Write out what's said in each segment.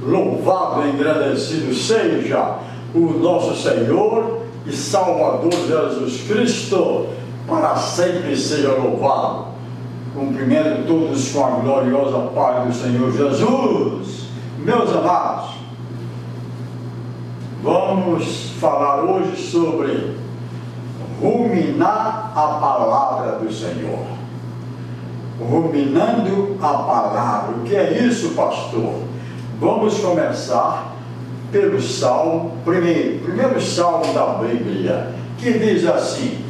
Louvado e engrandecido seja o nosso Senhor e Salvador Jesus Cristo, para sempre seja louvado. Cumprimento todos com a gloriosa paz do Senhor Jesus. Meus amados, vamos falar hoje sobre ruminar a palavra do Senhor. Ruminando a palavra. O que é isso, pastor? Vamos começar pelo Salmo, primeiro Salmo da Bíblia, que diz assim: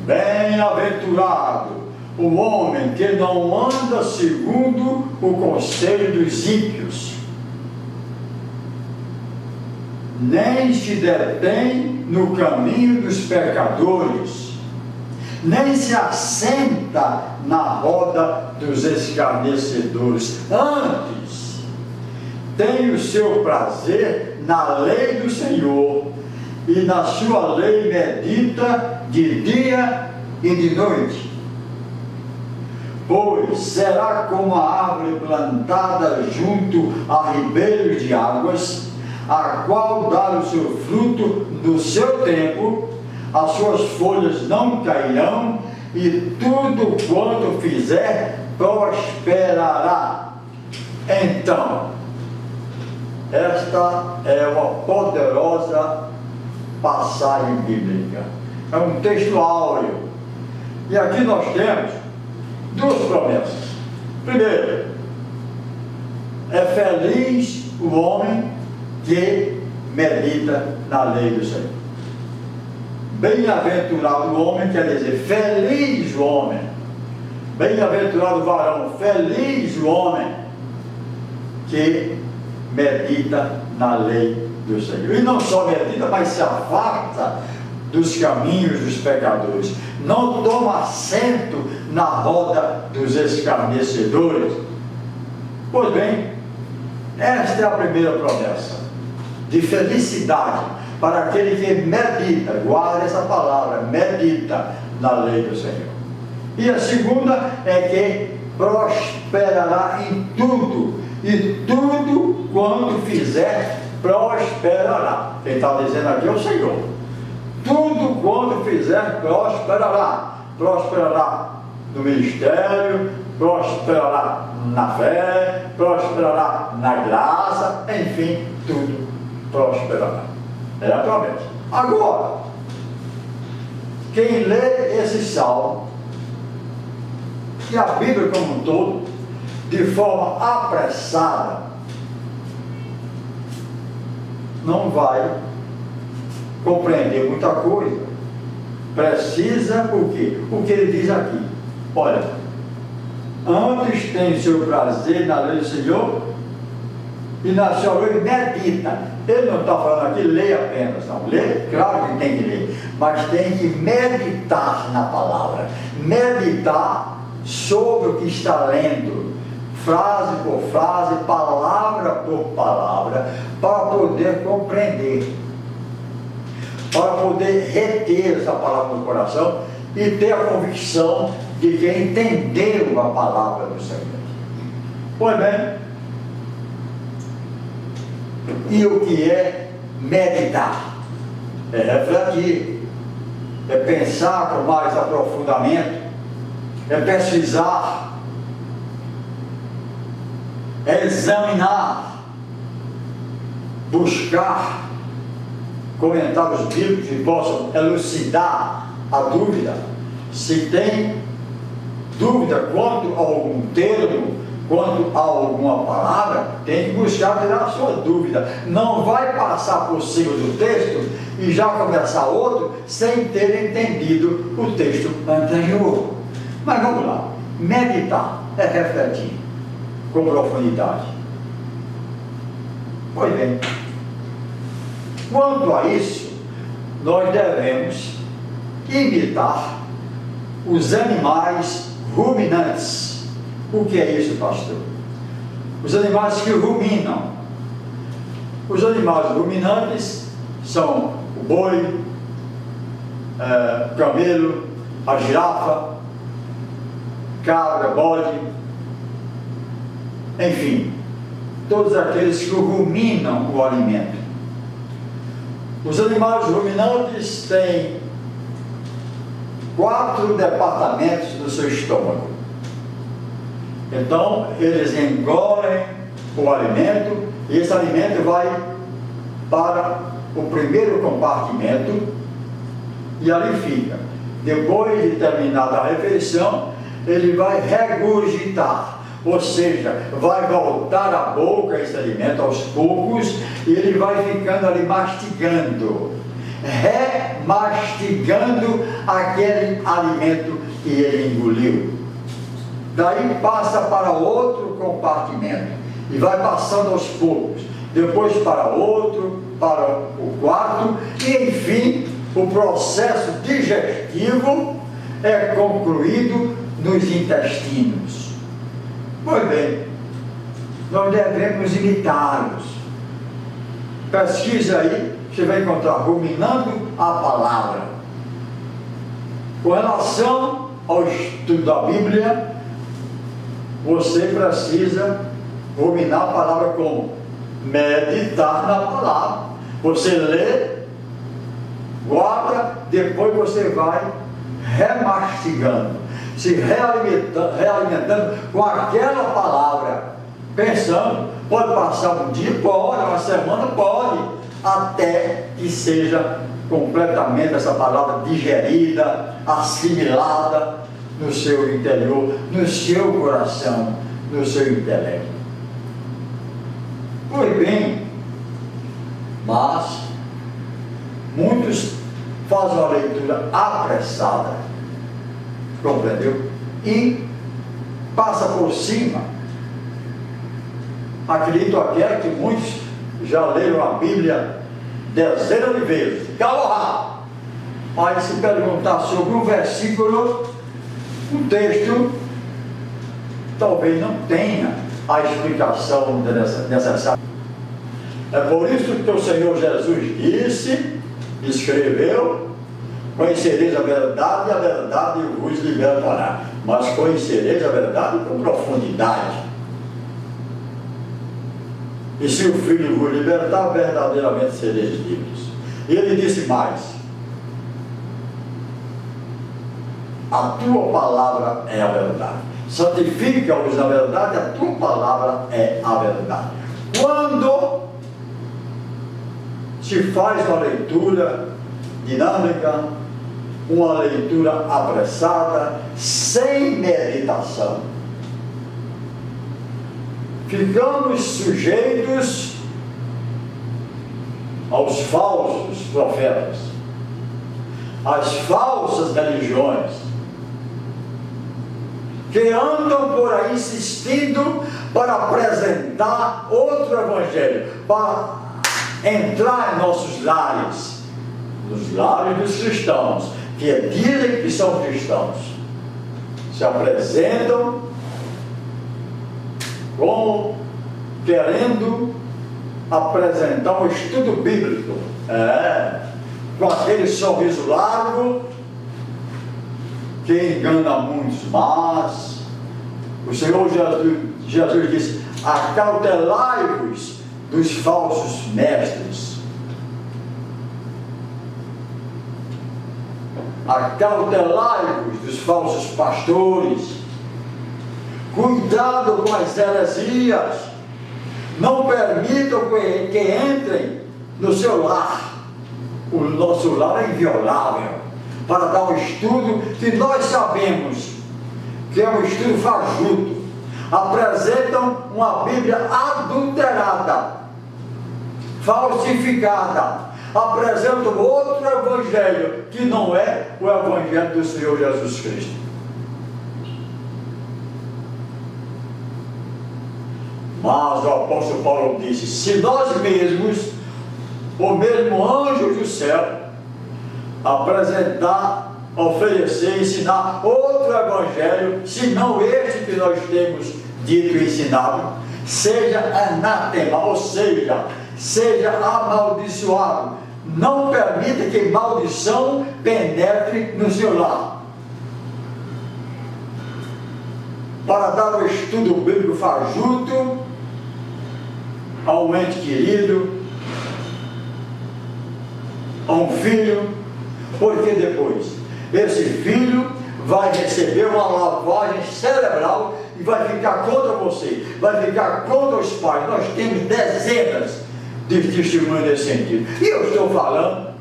bem-aventurado o homem que não anda segundo o conselho dos ímpios, nem se detém no caminho dos pecadores, nem se assenta na roda dos escarnecedores. Antes, tem o seu prazer na lei do Senhor, e na sua lei medita de dia e de noite. Pois será como a árvore plantada junto a ribeiros de águas, a qual dá o seu fruto no seu tempo, as suas folhas não cairão, e tudo quanto fizer prosperará. Então, esta é uma poderosa passagem bíblica, é um texto áureo, e aqui nós temos duas promessas. Primeiro, é feliz o homem que medita na lei do Senhor. Bem-aventurado o homem quer dizer feliz o homem. Bem-aventurado o varão, feliz o homem que medita na lei do Senhor. E não só medita, mas se afasta dos caminhos dos pecadores. Não toma assento na roda dos escarnecedores. Pois bem, esta é a primeira promessa de felicidade para aquele que medita, guarda essa palavra, medita na lei do Senhor. E a segunda é que prosperará em tudo, e tudo quanto fizer prosperará. Quem está dizendo aqui é o Senhor. Tudo quanto fizer prosperará. Prosperará no ministério, prosperará na fé, prosperará na graça, enfim, tudo prosperará. É a promessa. Agora, quem lê esse salmo e a Bíblia como um todo, de forma apressada, não vai compreender muita coisa. Precisa o quê? O que ele diz aqui. Olha, antes tem o seu prazer na lei do Senhor, e na sua lei medita. Ele não está falando aqui, lê apenas, não. Lê, claro que tem que ler, mas tem que meditar na palavra. Meditar sobre o que está lendo, frase por frase, palavra por palavra, para poder compreender, para poder reter essa palavra no coração e ter a convicção de que entendeu a palavra do Senhor. Pois bem, e o que é meditar? É refletir, é pensar com mais aprofundamento, é pesquisar, é examinar, buscar comentários bíblicos que possam elucidar a dúvida. Se tem dúvida quanto a algum termo, quanto a alguma palavra, tem que buscar tirar a sua dúvida. Não vai passar por cima do texto e já começar outro sem ter entendido o texto anterior. Mas vamos lá, meditar é refletir com profundidade. Pois bem, quanto a isso, nós devemos imitar os animais ruminantes. O que é isso, pastor? Os animais que ruminam. Os animais ruminantes são o boi, camelo, a girafa, cabra, bode, enfim, todos aqueles que ruminam o alimento. Os animais ruminantes têm 4 departamentos do seu estômago. Então, eles engolem o alimento e esse alimento vai para o primeiro compartimento e ali fica. Depois de terminada a refeição, ele vai regurgitar, ou seja, vai voltar à boca esse alimento aos poucos e ele vai ficando ali mastigando, remastigando aquele alimento que ele engoliu. Daí passa para outro compartimento e vai passando aos poucos, depois para outro, para o quarto e enfim o processo digestivo é concluído nos intestinos. Pois bem, nós devemos imitá-los. Pesquisa aí, você vai encontrar ruminando a palavra. Com relação ao estudo da Bíblia, você precisa ruminar a palavra como? Meditar na palavra. Você lê, guarda, depois você vai remastigando, se realimentando com aquela palavra, pensando, pode passar um dia, pode, uma semana, pode, até que seja completamente essa palavra digerida, assimilada no seu interior, no seu coração, no seu intelecto. Pois bem, mas muitos fazem uma leitura apressada, compreendeu? E passa por cima. Acredito até que muitos já leram a Bíblia dezenas de vezes, calo rápido. Mas se perguntar sobre um versículo, um texto, talvez não tenha a explicação necessária. É por isso que o Senhor Jesus disse, escreveu: conhecereis a verdade e a verdade vos libertará. Mas conhecereis a verdade com profundidade. E se o Filho vos libertar, verdadeiramente sereis livres. E ele disse mais: a tua palavra é a verdade. Santifica-os na verdade, a tua palavra é a verdade. Quando se faz uma leitura dinâmica, uma leitura apressada, sem meditação, ficamos sujeitos aos falsos profetas, às falsas religiões, que andam por aí insistindo para apresentar outro evangelho, para entrar em nossos lares, nos lares dos cristãos, que dizem que são cristãos, se apresentam como querendo apresentar um estudo bíblico, com aquele sorriso largo que engana muitos, mas o Senhor Jesus disse: acautelai-vos dos falsos mestres, acautelai-vos dos falsos pastores, cuidado com as heresias, não permitam que entrem no seu lar. O nosso lar é inviolável, para dar um estudo que nós sabemos que é um estudo fajuto. Apresentam uma Bíblia adulterada, falsificada, apresentam outro evangelho que não é o evangelho do Senhor Jesus Cristo. Mas o apóstolo Paulo disse: se nós mesmos, o mesmo anjo do céu, apresentar, oferecer, ensinar outro evangelho, senão este que nós temos dito e ensinado, seja anátema, ou seja amaldiçoado. Não permita que maldição penetre no seu lar. Para dar o estudo bíblico fajuto, a um ente querido, a um filho, porque depois esse filho vai receber uma lavagem cerebral e vai ficar contra você, vai ficar contra os pais. Nós temos dezenas de testemunhos nesse sentido. E eu estou falando,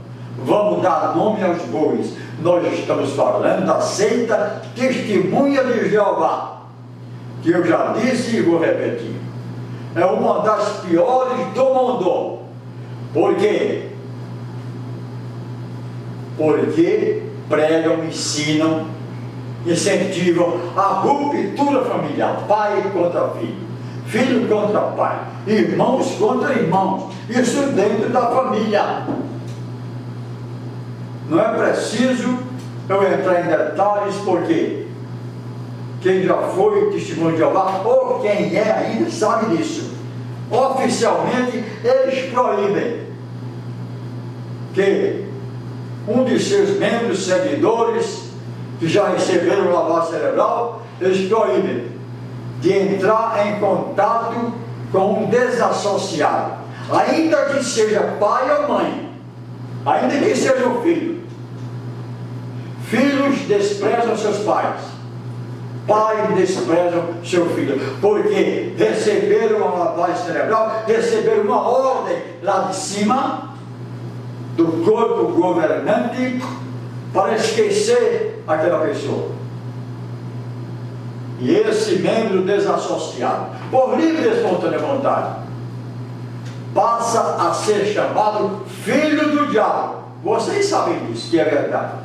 vamos dar nome aos bois, nós estamos falando da seita Testemunha de Jeová, que eu já disse e vou repetir, é uma das piores do mundo. Por quê? Porque pregam, ensinam, incentivam a ruptura familiar, pai contra filho, filho contra pai, irmãos contra irmãos, isso dentro da família. Não é preciso eu entrar em detalhes, porque quem já foi testemunho de Jeová, ou quem é ainda, sabe disso. Oficialmente eles proíbem que um de seus membros, seguidores, que já receberam lavagem cerebral, eles proíbem de entrar em contato com um desassociado, ainda que seja pai ou mãe, ainda que seja o filho. Filhos desprezam seus pais, pais desprezam seu filho, porque receberam uma lavagem cerebral, receberam uma ordem lá de cima do corpo governante para esquecer aquela pessoa. E esse membro desassociado, por livre e espontânea vontade, passa a ser chamado filho do diabo. Vocês sabem disso, que é verdade.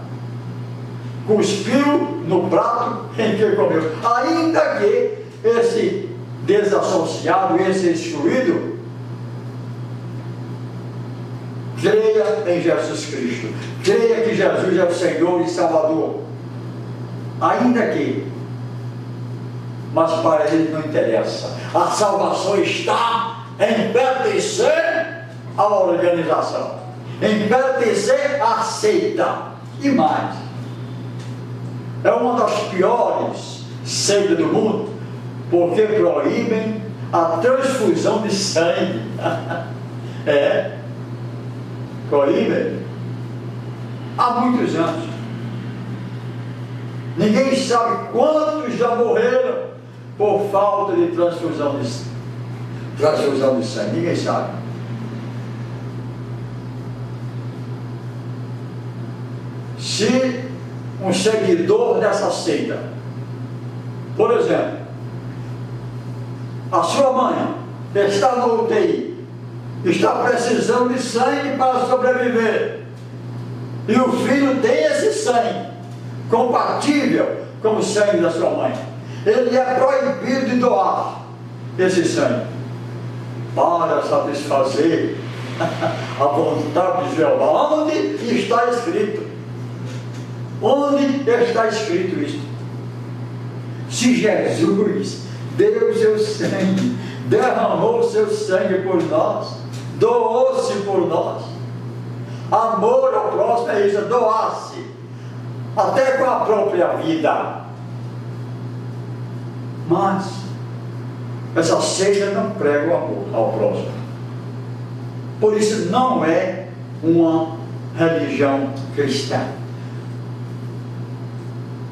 Cuspiu no prato em que comeu. Ainda que esse desassociado, esse excluído, creia em Jesus Cristo, creia que Jesus é o Senhor e Salvador, ainda que, mas para ele não interessa. A salvação está em pertencer à organização, em pertencer à seita. E mais, é uma das piores seitas do mundo, porque proíbem a transfusão de sangue. Proíbem há muitos anos. Ninguém sabe quantos já morreram por falta de transfusão de sangue. Ninguém sabe. Se um seguidor dessa seita, por exemplo, a sua mãe está no UTI, está precisando de sangue para sobreviver, e o filho tem esse sangue compatível com o sangue da sua mãe, ele é proibido de doar esse sangue para satisfazer a vontade de Jeová. Onde está escrito? Onde está escrito isso? Se Jesus deu o seu sangue, derramou o seu sangue por nós, doou-se por nós, amor ao próximo é isso, doar-se, até com a própria vida. Mas essa seita não prega o amor ao próximo. Por isso não é uma religião cristã.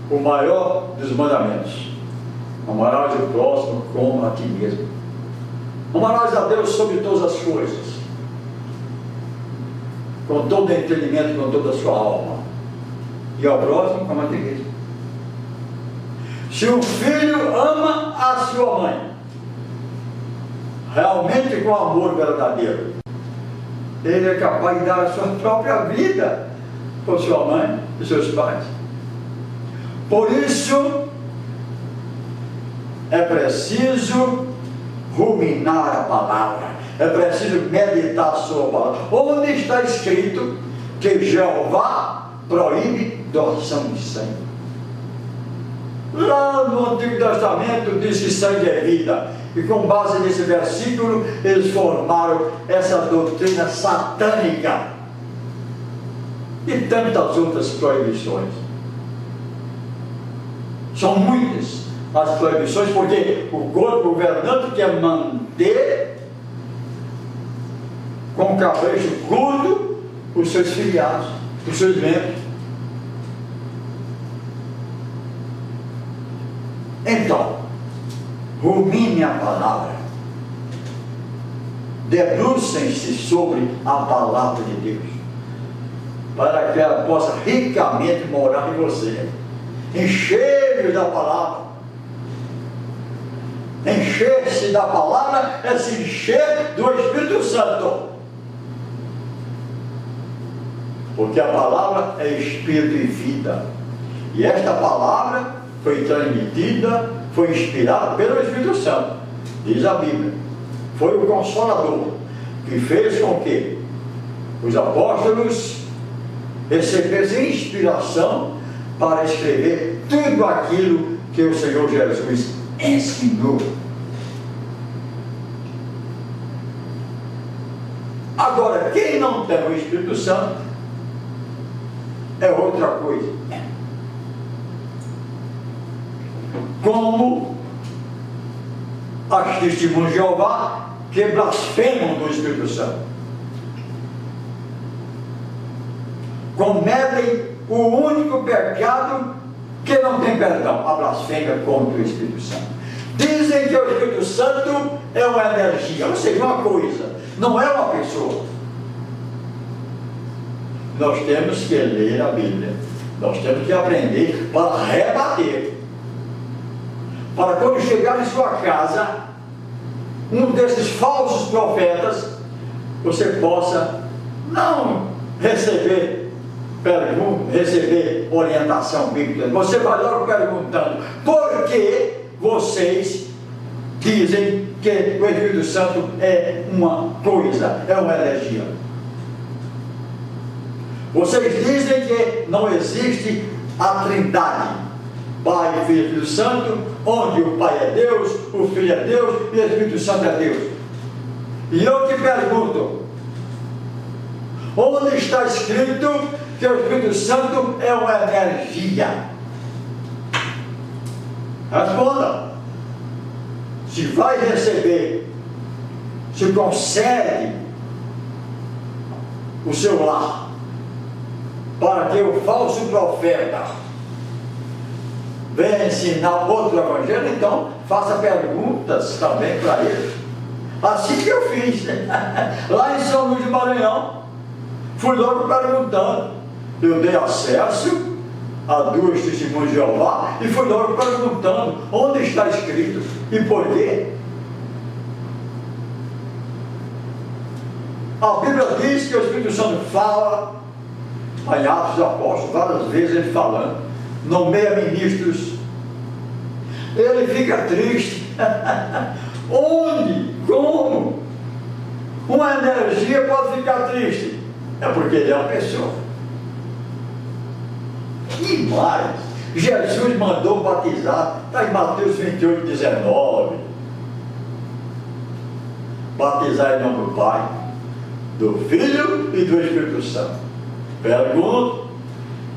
O maior dos mandamentos: amarás o próximo como a ti mesmo. Amarás a Deus sobre todas as coisas, com todo o entendimento, com toda a sua alma, e ao próximo como a ti mesmo. Se o filho ama a sua mãe, realmente com amor verdadeiro, ele é capaz de dar a sua própria vida por sua mãe e seus pais. Por isso é preciso ruminar a palavra, é preciso meditar a sua palavra. Onde está escrito que Jeová proíbe doação de sangue? Lá no Antigo Testamento diz que sangue é vida, e com base nesse versículo eles formaram essa doutrina satânica e tantas outras proibições. São muitas as proibições, porque o corpo governante quer manter com capricho curto os seus filiados, os seus membros. Então, rumine a palavra, debrucem-se sobre a palavra de Deus, para que ela possa ricamente morar em você. Encher-se da palavra. Encher-se da palavra é se encher do Espírito Santo. Porque a palavra é Espírito e vida. E esta palavra foi transmitida, foi inspirada pelo Espírito Santo. Diz a Bíblia. Foi o Consolador que fez com que os apóstolos recebessem inspiração para escrever tudo aquilo que o Senhor Jesus ensinou. Agora, quem não tem o Espírito Santo é outra coisa. Como as testemunhas de Jeová que blasfemam do Espírito Santo. Cometem o único pecado que não tem perdão, a blasfêmia contra o Espírito Santo. Dizem que o Espírito Santo é uma energia, ou seja, uma coisa, não é uma pessoa. Nós temos que ler a Bíblia, nós temos que aprender para rebater, para quando chegar em sua casa um desses falsos profetas, você possa não receber orientação bíblica. Você vai logo perguntando: por que vocês dizem que o Espírito Santo é uma coisa, é uma energia? Vocês dizem que não existe a Trindade, Pai, Filho e Espírito Santo, onde o Pai é Deus, o Filho é Deus e o Espírito Santo é Deus. E eu te pergunto: onde está escrito que o Espírito Santo é uma energia? Responda. Se vai receber, se concede o seu lar para que o falso profeta venha ensinar outro evangelho, então faça perguntas também para ele. Assim que eu fiz, lá em São Luís do Maranhão, fui logo perguntando. Eu dei acesso a 2 testemunhas de Jeová e fui logo perguntando onde está escrito e por quê. A Bíblia diz que o Espírito Santo fala em Atos dos Apóstolos, várias vezes ele falando, nomeia ministros, ele fica triste. Onde? Como? Uma energia pode ficar triste? É porque ele é uma pessoa. E mais, Jesus mandou batizar, está em Mateus 28, 19. Batizar em nome do Pai, do Filho e do Espírito Santo. Pergunto: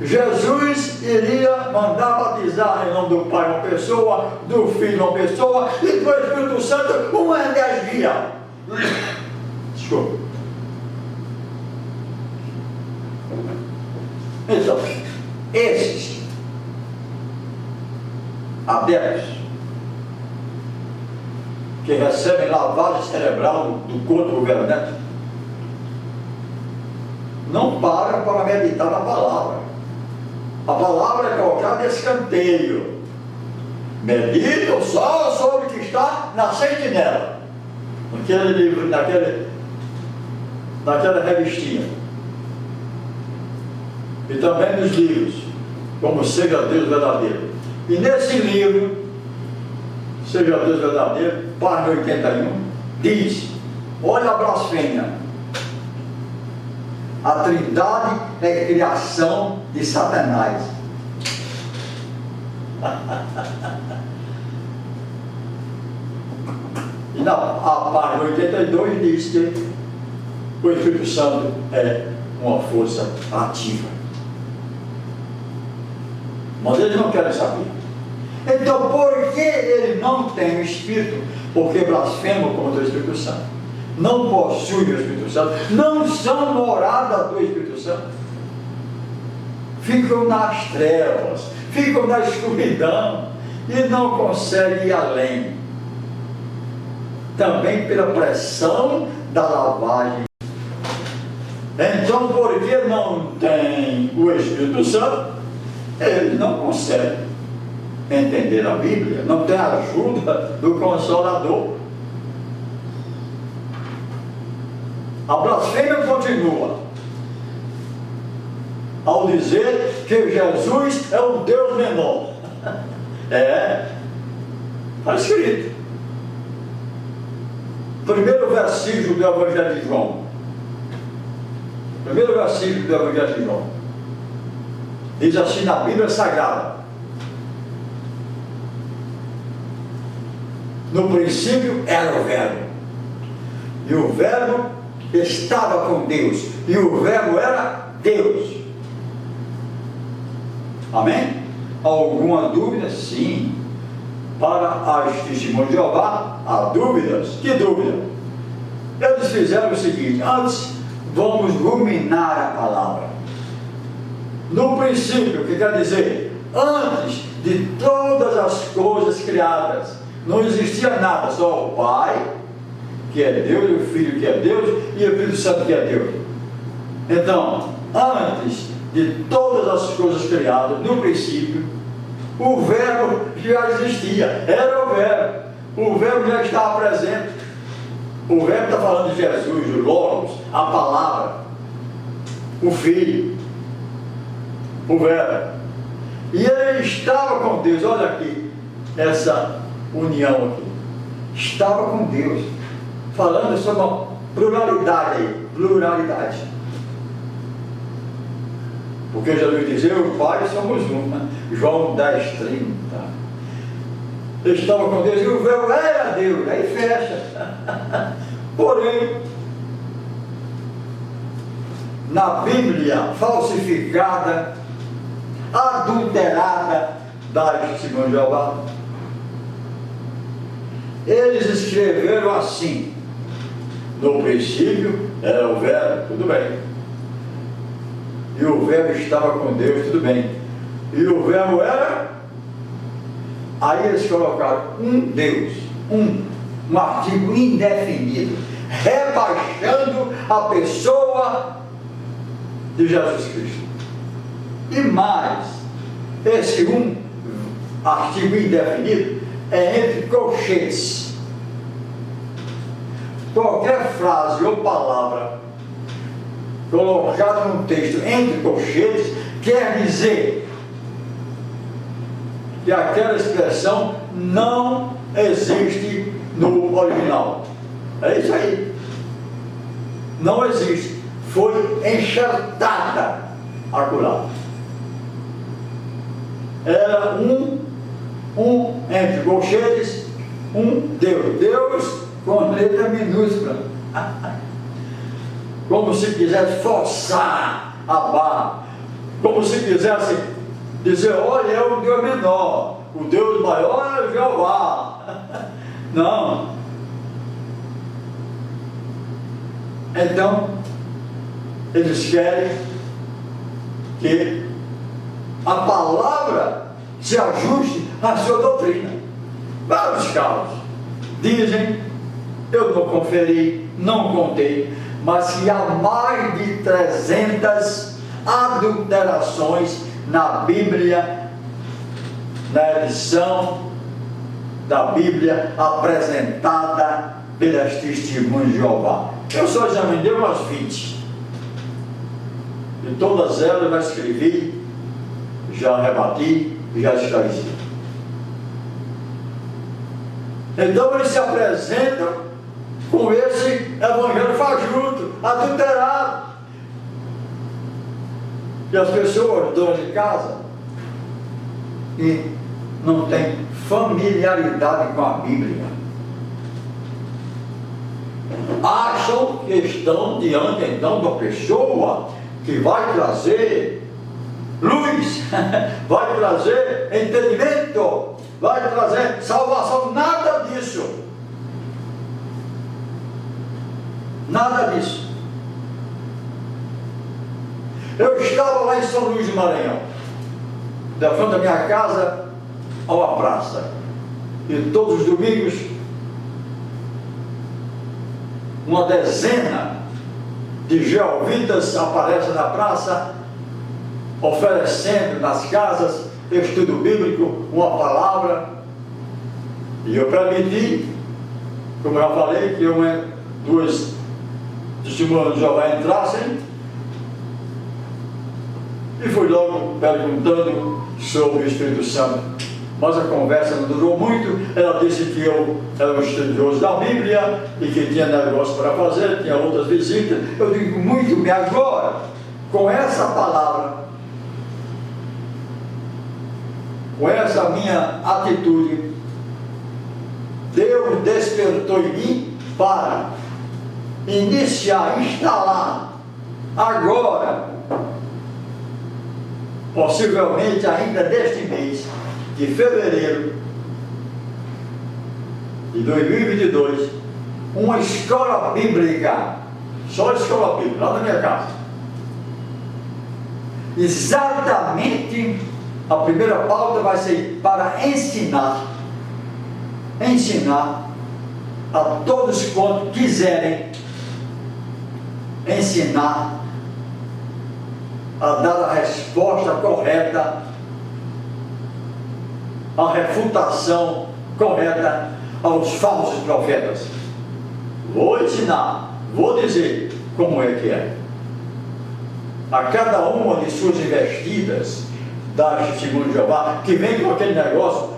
Jesus iria mandar batizar em nome do Pai uma pessoa, do Filho uma pessoa e do Espírito Santo uma energia? Desculpa. Então, esses adeptos que recebem lavagem cerebral do corpo governante não param para meditar na palavra. A palavra é colocada de escanteio. Meditam só sobre o que está na sentinela, naquele livro, naquela revistinha, e também nos livros, como Seja Deus Verdadeiro. E nesse livro, Seja Deus Verdadeiro, página 81, diz: olha a blasfêmia. A Trindade é criação de Satanás. E a página 82 diz que o Espírito Santo é uma força ativa. Mas eles não querem saber. Então, por que ele não tem o Espírito? Porque blasfema contra o Espírito Santo. não possuem o Espírito Santo, não são morada do Espírito Santo, ficam nas trevas, ficam na escuridão e não conseguem ir além. Também pela pressão da lavagem. Então, porque não tem o Espírito Santo, eles não conseguem entender a Bíblia, não tem a ajuda do Consolador. A blasfêmia continua ao dizer que Jesus é um Deus menor. Está escrito. Primeiro versículo do Evangelho de João. Primeiro versículo do Evangelho de João. Diz assim na Bíblia Sagrada: no princípio era o Verbo, e o Verbo estava com Deus, e o Verbo era Deus. Amém? Alguma dúvida? Sim. Para as testemunhas de Jeová, há dúvidas. Que dúvida? Eles fizeram o seguinte: antes vamos ruminar a palavra. No princípio, que quer dizer, antes de todas as coisas criadas, não existia nada, só o Pai, que é Deus, e o Filho, que é Deus, e o Espírito Santo, que é Deus. Então, antes de todas as coisas criadas, no princípio, o Verbo já existia, era o Verbo já estava presente. O Verbo está falando de Jesus, o Logos, a palavra, o Filho, o Verbo. E ele estava com Deus. Olha aqui, essa união aqui. Estava com Deus. Falando sobre uma pluralidade aí. Pluralidade. Porque Jesus dizia, eu e o Pai somos um, né? João 10:30. Ele estava com Deus e o Verbo era Deus. Aí fecha. Porém, na Bíblia falsificada, adulterada das Testemunhas de Jeová, eles escreveram assim: no princípio era o Verbo, tudo bem, e o Verbo estava com Deus, tudo bem, e o Verbo era, aí eles colocaram um Deus, um artigo indefinido, rebaixando a pessoa de Jesus Cristo. E mais, esse artigo indefinido é entre colchetes. Qualquer frase ou palavra colocada num texto entre colchetes quer dizer que aquela expressão não existe no original. É isso aí. Não existe. Foi enxertada acolá. Era um entre colchetes, um Deus. Deus com letra minúscula. Como se quisesse forçar a barra. Como se quisesse dizer, olha, é o Deus menor. O Deus maior é o Jeová. Não. Então, eles querem que a palavra se ajuste à sua doutrina. Vários casos dizem, eu não conferi, não contei, mas que há mais de 300 adulterações na Bíblia, na edição da Bíblia apresentada pelas Testemunhas de Jeová. Eu só examinei umas 20. E todas elas eu já escrevi, já rebati, já esclareci. Então eles se apresentam com esse evangelho fajuto, adulterado. E as pessoas, donas de casa, e não têm familiaridade com a Bíblia, acham que estão diante então de uma pessoa que vai trazer luz, vai trazer entendimento, vai trazer salvação. Nada disso. Eu estava lá em São Luís do Maranhão, da frente da minha casa a uma praça, e todos os domingos uma dezena de jeovitas aparecem na praça, oferecendo nas casas estudo bíblico, uma palavra. E eu permiti, como eu já falei, que duas testemunhas de Jeová entrassem, e fui logo perguntando sobre o Espírito Santo. Mas a conversa não durou muito. Ela disse que eu era um estudioso da Bíblia e que tinha negócio para fazer, tinha outras visitas. Eu digo, muito bem, agora, com essa palavra, com essa minha atitude, Deus despertou em mim para iniciar, instalar, agora, possivelmente ainda deste mês de fevereiro de 2022, uma escola bíblica, só escola bíblica, lá na minha casa. Exatamente, a primeira pauta vai ser para ensinar a todos quantos quiserem ensinar a dar a resposta correta, a refutação correta aos falsos profetas. Vou ensinar, vou dizer como é que é. A cada uma de suas investidas, da testemunho de Jeová, que vem com aquele negócio,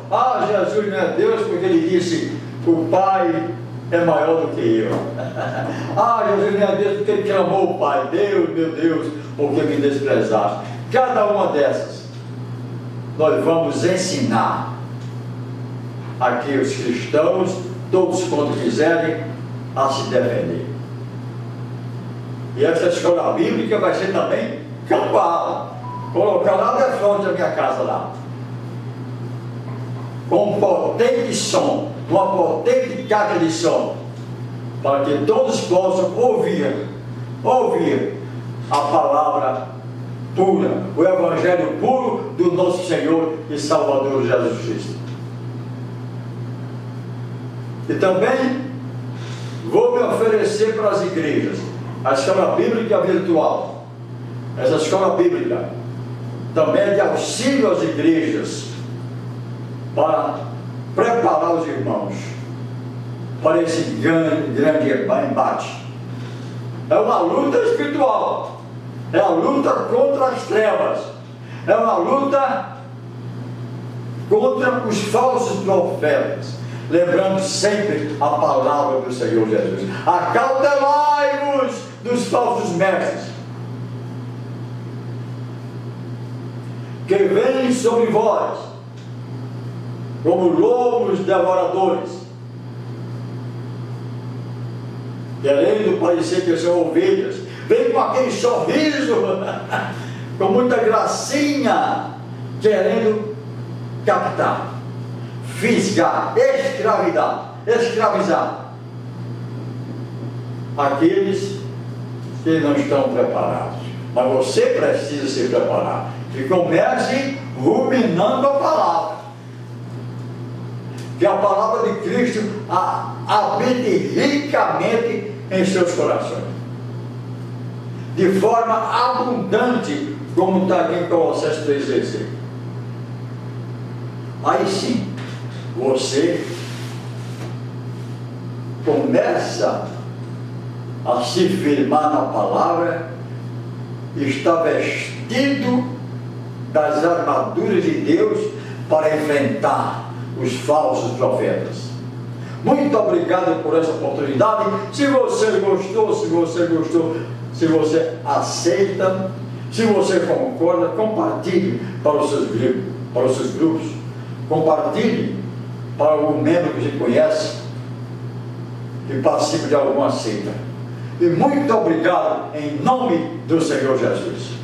Jesus não é Deus porque ele disse, o Pai é maior do que eu. Jesus não é Deus porque ele clamou o Pai, Deus, meu Deus, porque me desprezaste. Cada uma dessas, nós vamos ensinar aqui os cristãos, todos quanto quiserem, a se defender. E essa escola bíblica vai ser também campal, colocar lá na frente da minha casa lá, com um potente som, uma potente caixa de som, para que todos possam ouvir a palavra pura, o evangelho puro do nosso Senhor e Salvador Jesus Cristo. E também vou me oferecer para as igrejas, a escola bíblica virtual. Essa escola bíblica também é de auxílio às igrejas, para preparar os irmãos para esse grande embate. É uma luta espiritual, é a luta contra as trevas, é uma luta contra os falsos profetas, lembrando sempre a palavra do Senhor Jesus. Acautelai-vos dos falsos mestres, que vêm sobre vós como lobos devoradores, querendo parecer que são ovelhas, vem com aquele sorriso, com muita gracinha, querendo captar, fisgar, escravizar aqueles que não estão preparados. Mas você precisa se preparar, e comece ruminando a palavra, que a palavra de Cristo habite ricamente em seus corações, de forma abundante, como está aqui em Colossenses 3,16. Aí sim, você começa a se firmar na palavra, está vestido das armaduras de Deus para enfrentar os falsos profetas. Muito obrigado por essa oportunidade. Se você gostou, se você aceita, se você concorda, compartilhe para os seus grupos, compartilhe para algum membro que você conhece, que participe de alguma seita. E muito obrigado em nome do Senhor Jesus.